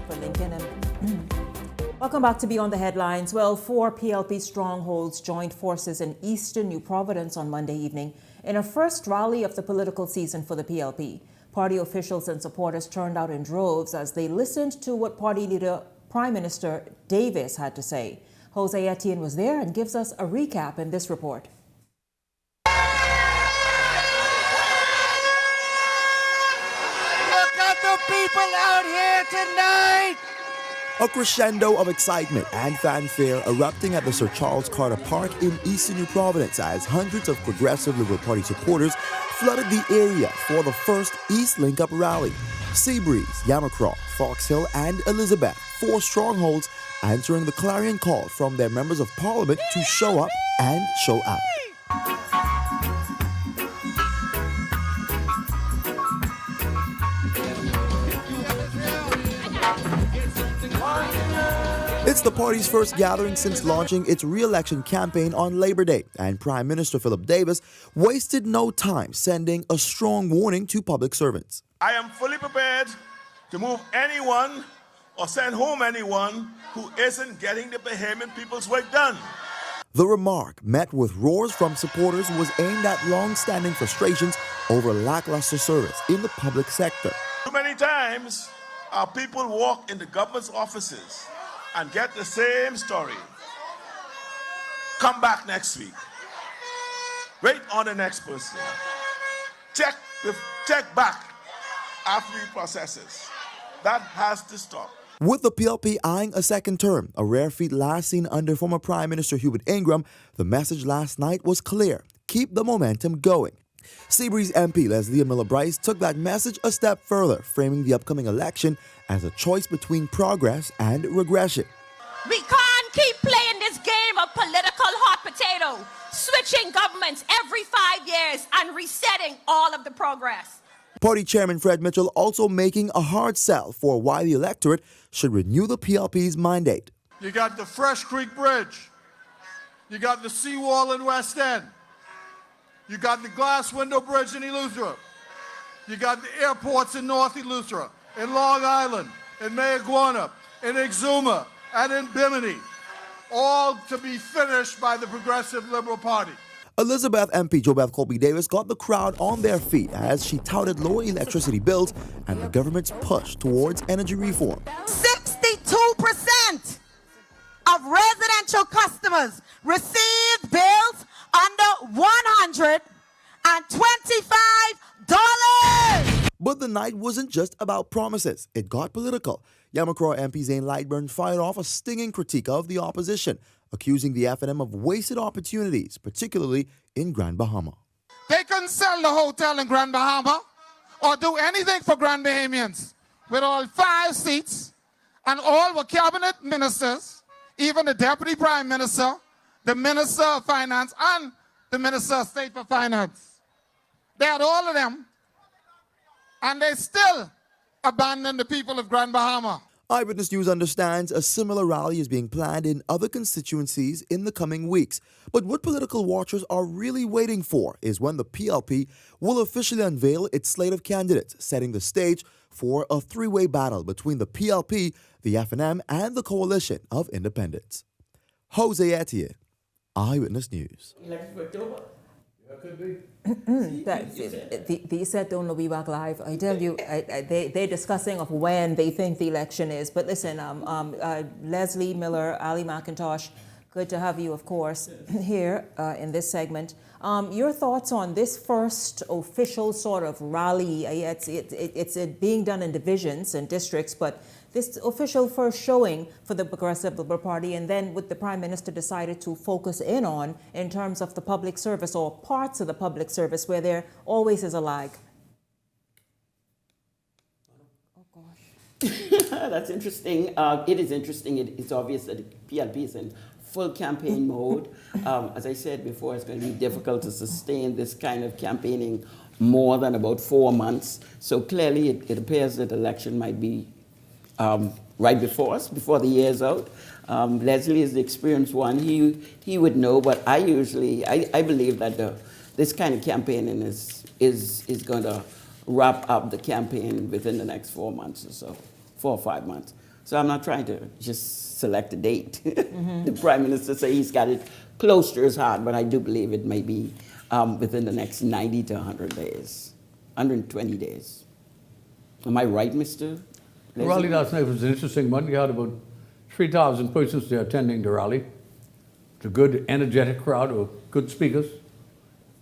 For Lincoln and welcome back to Beyond the Headlines. Well, 4 PLP strongholds joined forces in eastern New Providence on Monday evening in a first rally of the political season for the PLP. Party officials and supporters turned out in droves as they listened to what party leader Prime Minister Davis had to say. Jose Etienne was there and gives us a recap in this report. Look at the people out here tonight! A crescendo of excitement and fanfare erupting at the Sir Charles Carter Park in eastern New Providence as hundreds of Progressive Liberal Party supporters flooded the area for the first East Link Up rally. Seabreeze, Yamacraw, Fox Hill, and Elizabeth, 4 strongholds answering the clarion call from their members of parliament to show up and show out. It's the party's first gathering since launching its re-election campaign on Labor Day, and Prime Minister Philip Davis wasted no time sending a strong warning to public servants. I am fully prepared to move anyone or send home anyone who isn't getting the Bahamian people's work done. The remark, met with roars from supporters, was aimed at long-standing frustrations over lackluster service in the public sector. Too many times, our people walk into government's offices and get the same story. Come back next week. Wait on the next person. Check back after he processes. That has to stop. With the PLP eyeing a second term, a rare feat last seen under former Prime Minister Hubert Ingram, the message last night was clear: keep the momentum going. Seabreeze MP Leslie Miller-Bryce took that message a step further, framing the upcoming election as a choice between progress and regression. We can't keep playing this game of political hot potato, switching governments every 5 years and resetting all of the progress. Party Chairman Fred Mitchell also making a hard sell for why the electorate should renew the PLP's mandate. You got the Fresh Creek Bridge. You got the seawall in West End. You got the glass window bridge in Eleuthera. You got the airports in North Eleuthera, in Long Island, in Mayaguana, in Exuma, and in Bimini, all to be finished by the Progressive Liberal Party. Elizabeth MP JoBeth Colby Davis got the crowd on their feet as she touted lower electricity bills and the government's push towards energy reform. 62% of residential customers received bills under $125. But the night wasn't just about promises. It got political. Yamacraw MP Zane Lightburn fired off a stinging critique of the opposition, accusing the FNM of wasted opportunities, particularly in Grand Bahama. They couldn't sell the hotel in Grand Bahama or do anything for Grand Bahamians with all 5 seats and all were cabinet ministers, even the deputy prime minister, the minister of finance, and the minister of state for finance. They had all of them, and they still abandoned the people of Grand Bahama. Eyewitness News understands a similar rally is being planned in other constituencies in the coming weeks. But what political watchers are really waiting for is when the PLP will officially unveil its slate of candidates, setting the stage for a three-way battle between the PLP, the FNM, and the Coalition of Independents. Jose Etienne, Eyewitness News. They said don't be back live. I tell you, they're discussing of when they think the election is. But listen, Leslie Miller, Ali McIntosh, good to have you, of course, here in this segment. Your thoughts on this first official sort of rally? It's being done in divisions and districts, but this official first showing for the Progressive Liberal Party, and then what the Prime Minister decided to focus in on in terms of the public service or parts of the public service where there always is a lag. Oh, gosh. That's interesting. It is interesting. It's obvious that the PLP is in full campaign mode. As I said before, it's going to be difficult to sustain this kind of campaigning more than about 4 months. So clearly it appears that the election might be right before us, before the year's out. Leslie is the experienced one. He would know, but I believe that this kind of campaigning is going to wrap up the campaign within the next 4 months or so, 4 or 5 months. So I'm not trying to just select a date. Mm-hmm. The Prime Minister said he's got it close to his heart, but I do believe it may be within the next 90 to 100 days, 120 days. Am I right, Mr.? The rally last night was an interesting one. You had about 3,000 persons there attending the rally. It's a good, energetic crowd of good speakers.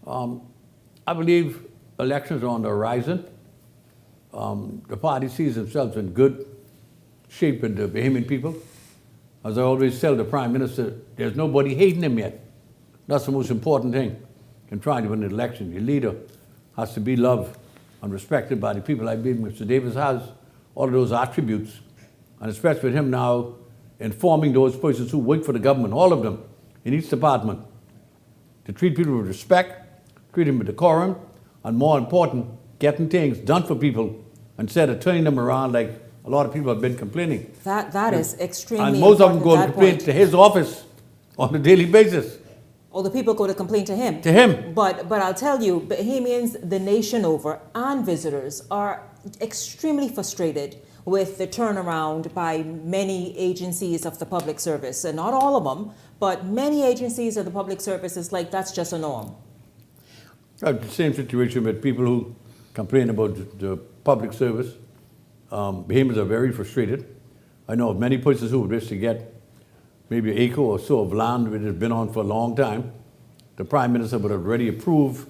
I believe elections are on the horizon. The party sees themselves in good shape with the Bahamian people. As I always tell the Prime Minister, there's nobody hating him yet. That's the most important thing in trying to win an election. Your leader has to be loved and respected by the people. I believe Mr. Davis has all of those attributes, and especially with him now informing those persons who work for the government, all of them, in each department, to treat people with respect, treat them with decorum, and more important, getting things done for people instead of turning them around like a lot of people have been complaining. That is extremely important. And most of them go and complain point. To his office on a daily basis. Or the people go to complain to him. To him. But I'll tell you, Bahamians the nation over and visitors are extremely frustrated with the turnaround by many agencies of the public service. And not all of them, but many agencies of the public service is like, that's just a norm. The same situation with people who complain about the public service. Bahamians are very frustrated. I know of many persons who wish to get maybe an acre or so of land which has been on for a long time. The Prime Minister would have already approved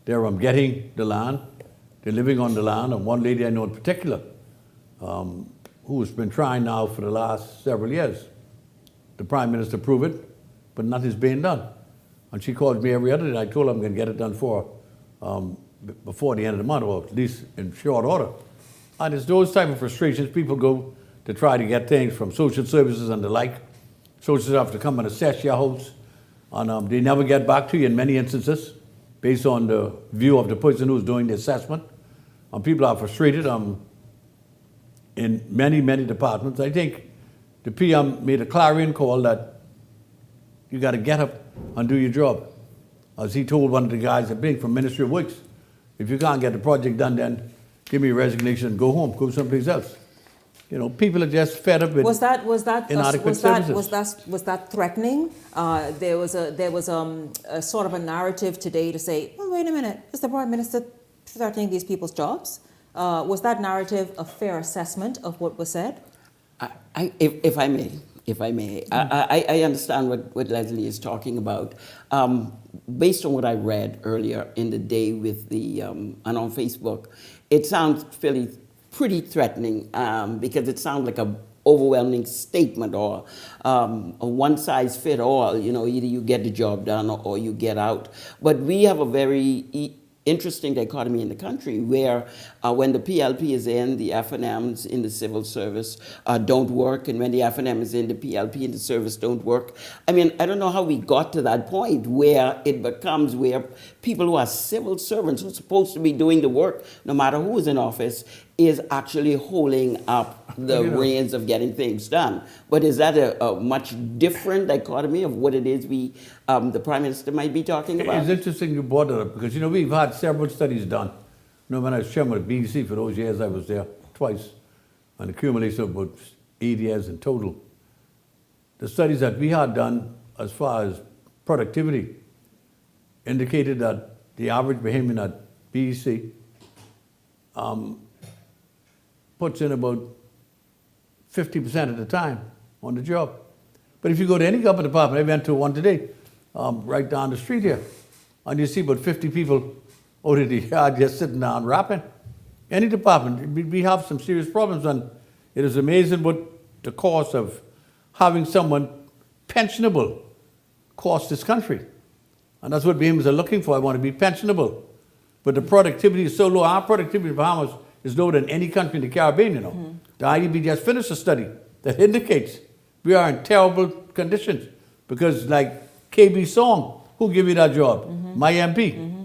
their getting the land. They're living on the land, and one lady I know in particular, who's been trying now for the last several years. The Prime Minister approved it, but nothing is being done. And she calls me every other day. I told her I'm going to get it done before the end of the month, or at least in short order. And it's those type of frustrations. People go to try to get things from social services and the like. Social services have to come and assess your house, and they never get back to you in many instances, based on the view of the person who's doing the assessment. And people are frustrated in many, many departments. I think the PM made a clarion call that you got to get up and do your job. As he told one of the guys, I think from Ministry of Works, if you can't get the project done, then give me a resignation and go home, go someplace else. You know, people are just fed up with inadequate services. Was that threatening? There was a sort of a narrative today to say, well, wait a minute, is the Prime Minister threatening these people's jobs? Was that narrative a fair assessment of what was said? If I may, I understand what Leslie is talking about. Based on what I read earlier in the day with the and on Facebook, it sounds pretty threatening because it sounds like a overwhelming statement or a one-size-fit-all. You know, either you get the job done or you get out. But we have a very interesting dichotomy in the country where when the PLP is in, the FNMs in the civil service don't work, and when the FNM is in, the PLP in the service don't work. I mean, I don't know how we got to that point where it becomes where people who are civil servants who are supposed to be doing the work, no matter who is in office, is actually holding up the reins of getting things done. But is that a much different dichotomy of what it is the Prime Minister might be talking about? It's interesting you brought that up because, you know, we've had several studies done. You know, when I was chairman of BBC for those years, I was there twice, an accumulation of about 8 years in total. The studies that we had done as far as productivity indicated that the average Bahamian at BBC puts in about 50% of the time on the job. But if you go to any government department, I went to one today, right down the street here, and you see about 50 people out of the yard just sitting down rapping. Any department, we have some serious problems, and it is amazing what the cost of having someone pensionable costs this country. And that's what Bahamians are looking for. I want to be pensionable. But the productivity is so low. Our productivity in Bahamas is lower than any country in the Caribbean, you know. Mm-hmm. The IDB just finished a study that indicates we are in terrible conditions because, like KB Song, who gave you that job? Mm-hmm. My MP. Mm-hmm.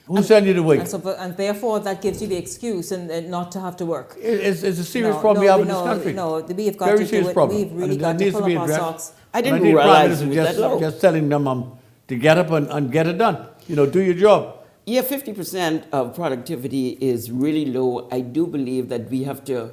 Who sent you to work? And therefore, that gives you the excuse and not to have to work. It's a serious problem we have in this country. No, we've got Very to do it. Problem. We've really got to pull up our socks. I didn't realize it was that low. Just telling them to get up and get it done. You know, do your job. Yeah, 50% of productivity is really low. I do believe that we have to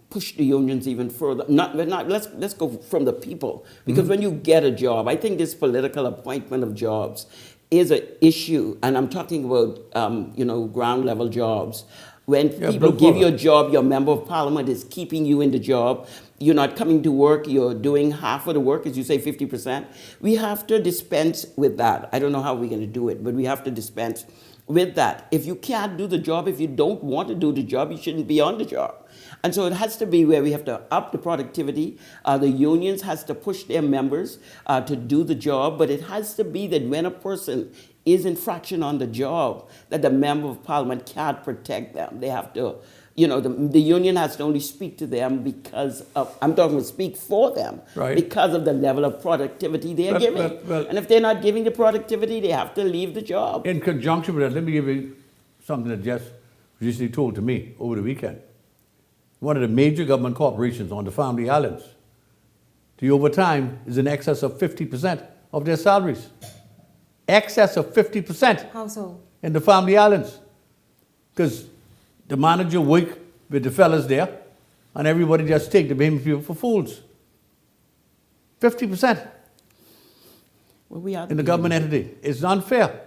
push the unions even further. Let's go from the people. Because when you get a job, I think this political appointment of jobs is an issue. And I'm talking about, ground level jobs. When people give you a job, your member of parliament is keeping you in the job. You're not coming to work. You're doing half of the work, as you say, 50%. We have to dispense with that. I don't know how we're going to do it, but we have to dispense with that. If you can't do the job, if you don't want to do the job, you shouldn't be on the job. And so it has to be where we have to up the productivity. The unions has to push their members to do the job, but it has to be that when a person is infraction on the job, that the member of parliament can't protect them. They have to, the union has to only speak to them because of, I'm talking about speak for them, right, because of the level of productivity they're giving. And if they're not giving the productivity, they have to leave the job. In conjunction with that, let me give you something that Jess recently told to me over the weekend. One of the major government corporations on the Family Islands, the overtime is in excess of 50% of their salaries. Excess of 50%. How so? In the Family Islands. Because the manager work with the fellas there, and everybody just take the Bahamian people for fools. 50%. Well, we are in the government entity. It's unfair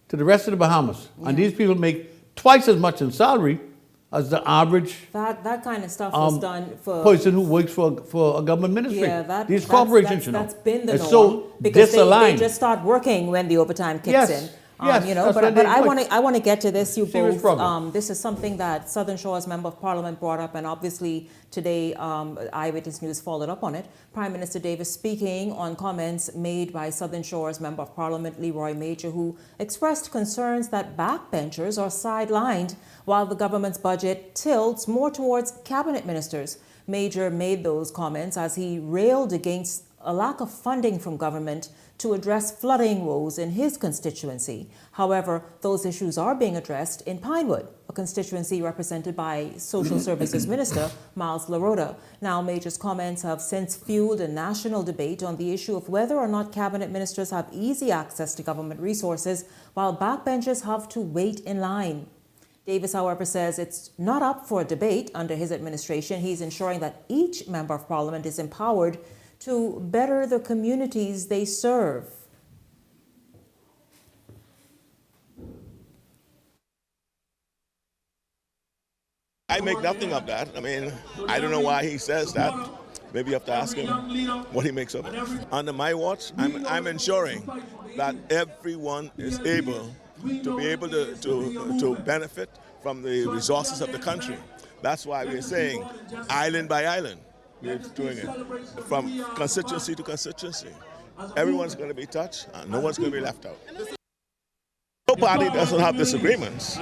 to the rest of the Bahamas. Yeah. And these people make twice as much in salary, as the average That kind of stuff was done for person who works for a government ministry. Yeah, These corporations, that's been the norm. so because disaligned. they just start working when the overtime kicks Yes. in. Yes, You know, that's but when I want to get to this. You Serious both. problem. This is something that Southern Shore's Member of Parliament brought up, and obviously today Eyewitness News followed up on it. Prime Minister Davis speaking on comments made by Southern Shore's Member of Parliament Leroy Major, who expressed concerns that backbenchers are sidelined while the government's budget tilts more towards cabinet ministers. Major made those comments as he railed against a lack of funding from government to address flooding woes in his constituency. However, those issues are being addressed in Pinewood, a constituency represented by Social Services Minister Miles LaRota. Now, Major's comments have since fueled a national debate on the issue of whether or not cabinet ministers have easy access to government resources, while backbenchers have to wait in line. Davis, however, says it's not up for a debate under his administration. He's ensuring that each member of parliament is empowered to better the communities they serve. I make nothing of that. I mean, I don't know why he says that. Maybe you have to ask him what he makes of it. Under my watch, I'm ensuring that everyone is able to benefit from the resources of the country. That's why we're saying island by island. We're doing it from constituency to constituency. Everyone's going to be touched, and no one's going to be left out. No party doesn't have disagreements,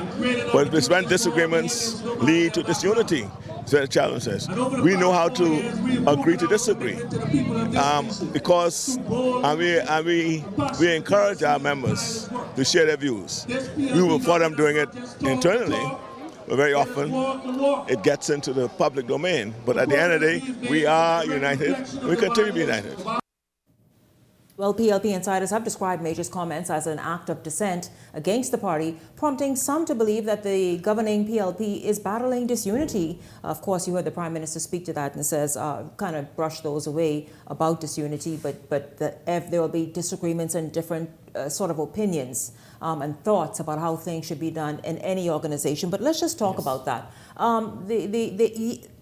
but it's when disagreements lead to disunity. So the challenge says we know how to agree to disagree, because we encourage our members to share their views. We were for them doing it internally. But very often, it gets into the public domain. But at the end of the day, we are united. We continue to be united. Well, PLP insiders have described Major's comments as an act of dissent against the party, prompting some to believe that the governing PLP is battling disunity. Of course, you heard the Prime Minister speak to that and says, kind of brush those away about disunity, but if there will be disagreements and different sort of opinions and thoughts about how things should be done in any organization. But let's just talk about that.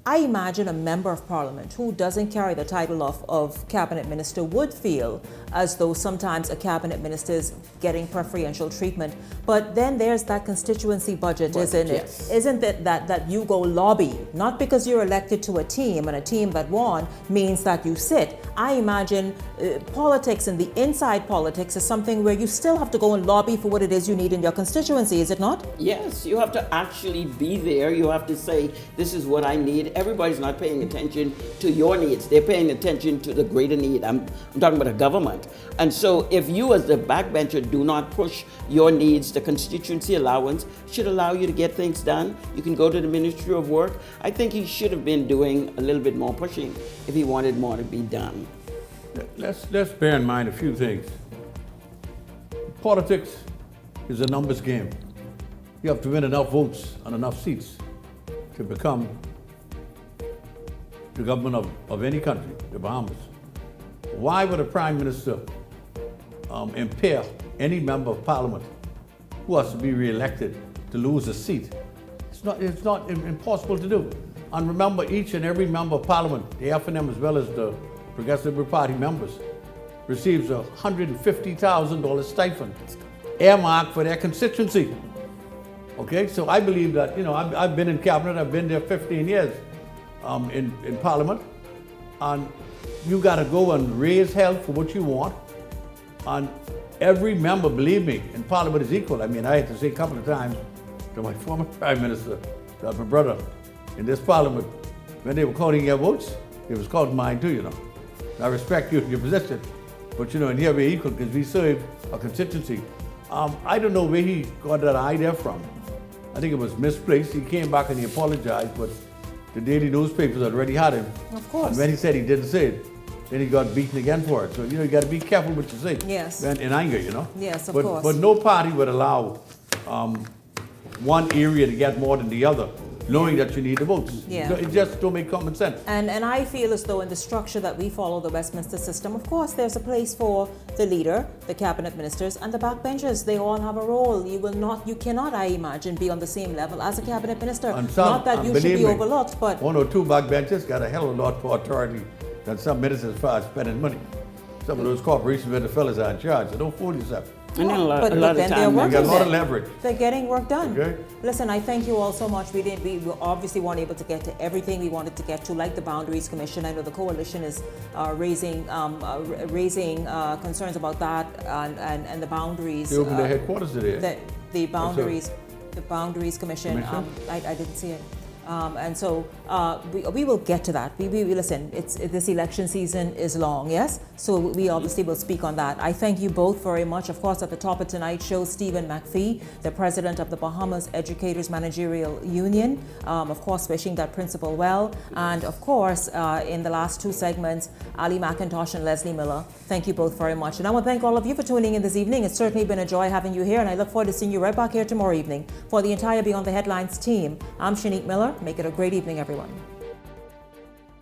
I imagine a member of parliament who doesn't carry the title of cabinet minister would feel as though sometimes a cabinet minister is getting preferential treatment. But then there's that constituency budget, isn't it? Yes. Isn't it that you go lobby, not because you're elected to a team and a team that won means that you sit. I imagine politics and the inside politics is something where you still have to go and lobby for what it is you need in your constituency, is it not? Yes, you have to actually be there. You have to say, this is what I need. Everybody's not paying attention to your needs. They're paying attention to the greater need. I'm talking about a government. And so if you as the backbencher do not push your needs, the constituency allowance should allow you to get things done. You can go to the Ministry of Work. I think he should have been doing a little bit more pushing if he wanted more to be done. Let's bear in mind a few things. Politics is a numbers game. You have to win enough votes and enough seats to become the government of any country, the Bahamas. Why would a prime minister impair any member of parliament who has to be re-elected to lose a seat? It's not impossible to do. And remember, each and every member of parliament, the FNM as well as the Progressive Party members, receives a $150,000 stipend earmarked for their constituency. Okay, so I believe that, I've been in cabinet, I've been there 15 years in parliament, and you got to go and raise hell for what you want. And every member, believe me, in parliament is equal. I mean, I had to say a couple of times to my former prime minister, that my brother, in this parliament, when they were counting your votes, they was counting mine too, I respect you and your position, but in here we're equal because we serve a constituency. I don't know where he got that idea from. I think it was misplaced. He came back and he apologized, but the daily newspapers already had him. Of course. And when he said he didn't say it, then he got beaten again for it. So, you got to be careful what you say. Yes. In anger, Yes, of but, course. But no party would allow one area to get more than the other knowing that you need the votes. Yeah. It just don't make common sense. And I feel as though in the structure that we follow, the Westminster system, of course, there's a place for the leader, the cabinet ministers, and the backbenchers. They all have a role. You cannot, I imagine, be on the same level as a cabinet minister. And some, not that you should be overlooked, but one or two backbenchers got a hell of a lot more authority than some ministers as far as spending money. Some of those corporations where the fellas are in charge, so don't fool yourself. And then but a lot then of they're time, working. You got a lot of leverage. They're getting work done. Okay. Listen, I thank you all so much. We obviously weren't able to get to everything we wanted to get to, like the Boundaries Commission. I know the coalition is raising concerns about that and the boundaries. They opened their headquarters today. The Boundaries Commission. I didn't see it. And so we will get to that. We listen. This election season is long, yes. So we obviously will speak on that. I thank you both very much. Of course, at the top of tonight's show, Stephen McPhee, the president of the Bahamas Educators Managerial Union, of course, wishing that principal well. And of course, in the last two segments, Ali McIntosh and Leslie Miller. Thank you both very much. And I want to thank all of you for tuning in this evening. It's certainly been a joy having you here, and I look forward to seeing you right back here tomorrow evening. For the entire Beyond the Headlines team, I'm Shanique Miller. Make it a great evening, everyone.